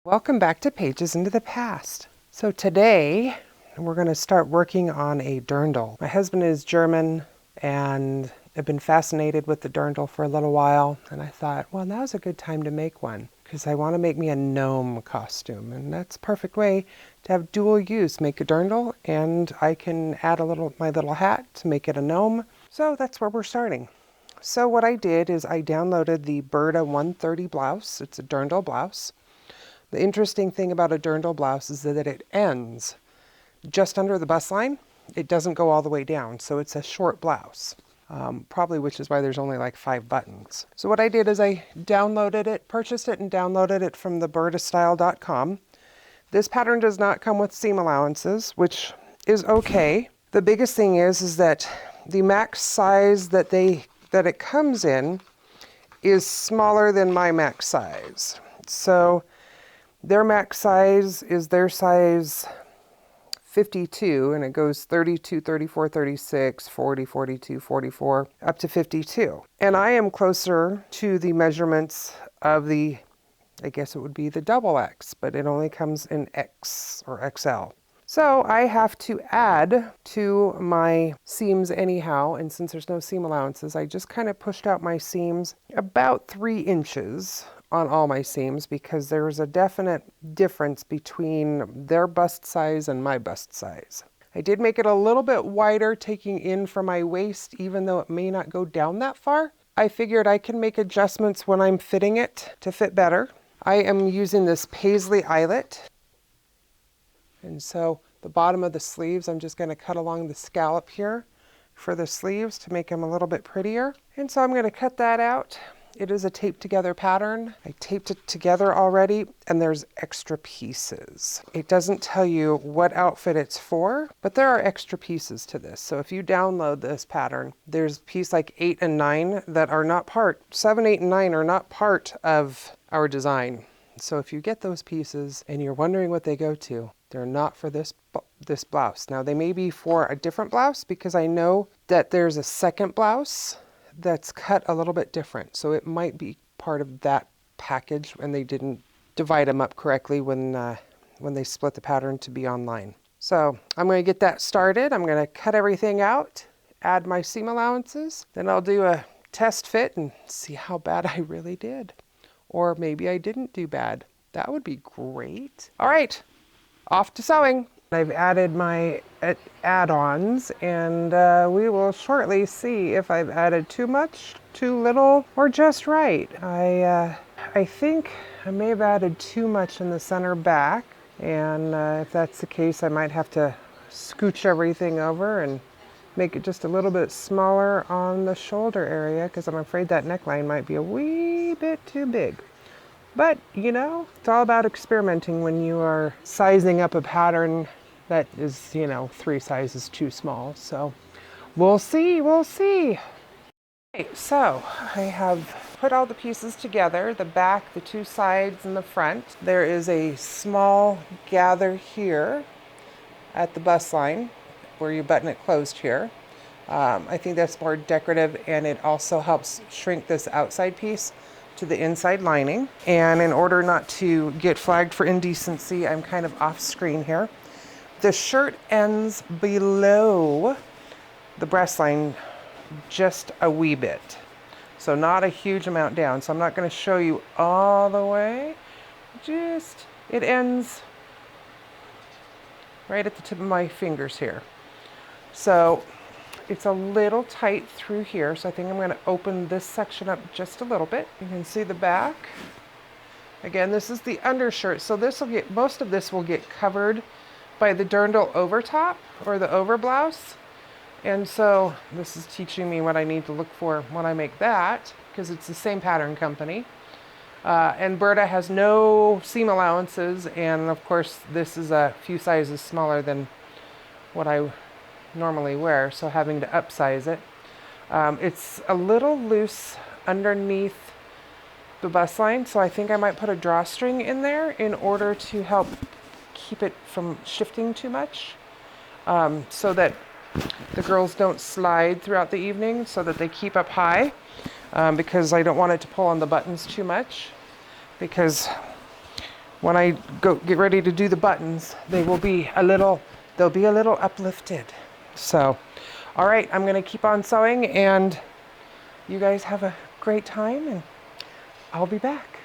Welcome back to Pages into the Past. So today we're going to start working on a dirndl. My husband is German and I've been fascinated with the dirndl for a little while, and I thought, well, now's a good time to make one because I want to make me a gnome costume, and that's a perfect way to have dual use. Make a dirndl and I can add my little hat to make it a gnome. So that's where we're starting. So what I did is I downloaded the Burda 130 blouse. It's a dirndl blouse. The interesting thing about a dirndl blouse is that it ends just under the bust line. It doesn't go all the way down, so it's a short blouse, probably which is why there's only like 5 buttons. So what I did is I purchased it and downloaded it from the burdastyle.com. This pattern does not come with seam allowances, which is okay. The biggest thing is that the max size that it comes in is smaller than my max size. So their max size is their size 52, and it goes 32, 34, 36, 40, 42, 44, up to 52. And I am closer to the measurements of I guess it would be the double X, but it only comes in X or XL. So I have to add to my seams anyhow, and since there's no seam allowances, I just kind of pushed out my seams about 3 inches on all my seams because there's a definite difference between their bust size and my bust size. I did make it a little bit wider, taking in from my waist, even though it may not go down that far. I figured I can make adjustments when I'm fitting it to fit better. I am using this paisley eyelet. And so the bottom of the sleeves, I'm just going to cut along the scallop here for the sleeves to make them a little bit prettier. And so I'm going to cut that out. It is a taped together pattern. I taped it together already, and there's extra pieces. It doesn't tell you what outfit it's for, but there are extra pieces to this. So if you download this pattern, there's piece like 8 and 9 that are not 7, 8, and 9 are not part of our design. So if you get those pieces and you're wondering what they go to, they're not for this blouse. Now they may be for a different blouse because I know that there's a second blouse that's cut a little bit different. So it might be part of that package and they didn't divide them up correctly when they split the pattern to be online. So I'm going to get that started. I'm going to cut everything out, add my seam allowances, then I'll do a test fit and see how bad I really did. Or maybe I didn't do bad. That would be great. All right, off to sewing. I've added my add-ons, and we will shortly see if I've added too much, too little, or just right. I think I may have added too much in the center back, and if that's the case, I might have to scooch everything over and make it just a little bit smaller on the shoulder area, because I'm afraid that neckline might be a wee bit too big. But, you know, it's all about experimenting when you are sizing up a pattern that is, 3 sizes too small. So we'll see. Okay, so I have put all the pieces together, the back, the 2 sides, and the front. There is a small gather here at the bust line where you button it closed here. I think that's more decorative, and it also helps shrink this outside piece to the inside lining. And in order not to get flagged for indecency, I'm kind of off screen here. The shirt ends below the breast line just a wee bit. So not a huge amount down. So I'm not going to show you all the way. It ends right at the tip of my fingers here. So it's a little tight through here, so I think I'm going to open this section up just a little bit. You can see the back. Again, this is the undershirt, so most of this will get covered by the dirndl overtop or the over blouse. And so this is teaching me what I need to look for when I make that, because it's the same pattern company. And Burda has no seam allowances, and of course this is a few sizes smaller than what I normally wear, so having to upsize it. It's a little loose underneath the bust line, so I think I might put a drawstring in there in order to help keep it from shifting too much, so that the girls don't slide throughout the evening, so that they keep up high, because I don't want it to pull on the buttons too much, because when I go get ready to do the buttons, they'll be a little uplifted. So, all right, I'm gonna keep on sewing, and you guys have a great time, and I'll be back.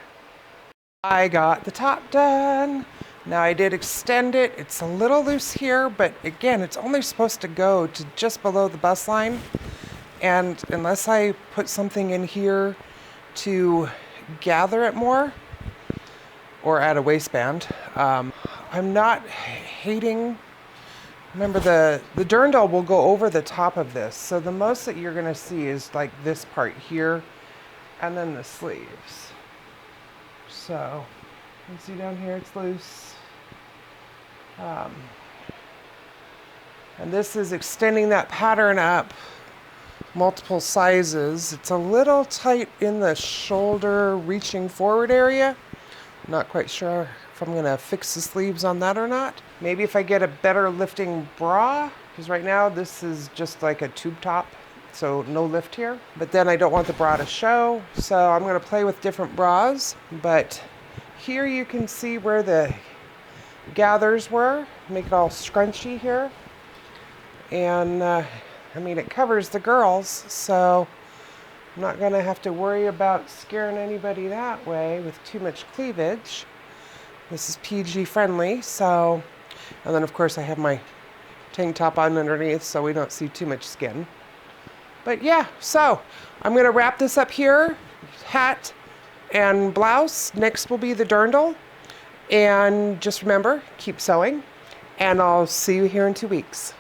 I got the top done. Now I did extend it. It's a little loose here, but again, it's only supposed to go to just below the bust line. And unless I put something in here to gather it more, or add a waistband, I'm not hating. Remember, the dirndl will go over the top of this. So the most that you're gonna see is like this part here, and then the sleeves. So you can see down here it's loose. And this is extending that pattern up multiple sizes. It's a little tight in the shoulder reaching forward area. I'm not quite sure if I'm gonna fix the sleeves on that or not. Maybe if I get a better lifting bra, because right now this is just like a tube top, so no lift here. But then I don't want the bra to show, so I'm gonna play with different bras. But here you can see where the gathers were, make it all scrunchy here. And I mean, it covers the girls, so I'm not gonna have to worry about scaring anybody that way with too much cleavage. This is PG friendly, so, and then of course I have my tank top on underneath so we don't see too much skin. But yeah, so I'm gonna wrap this up here, hat and blouse. Next will be the dirndl. And just remember, keep sewing, and I'll see you here in 2 weeks.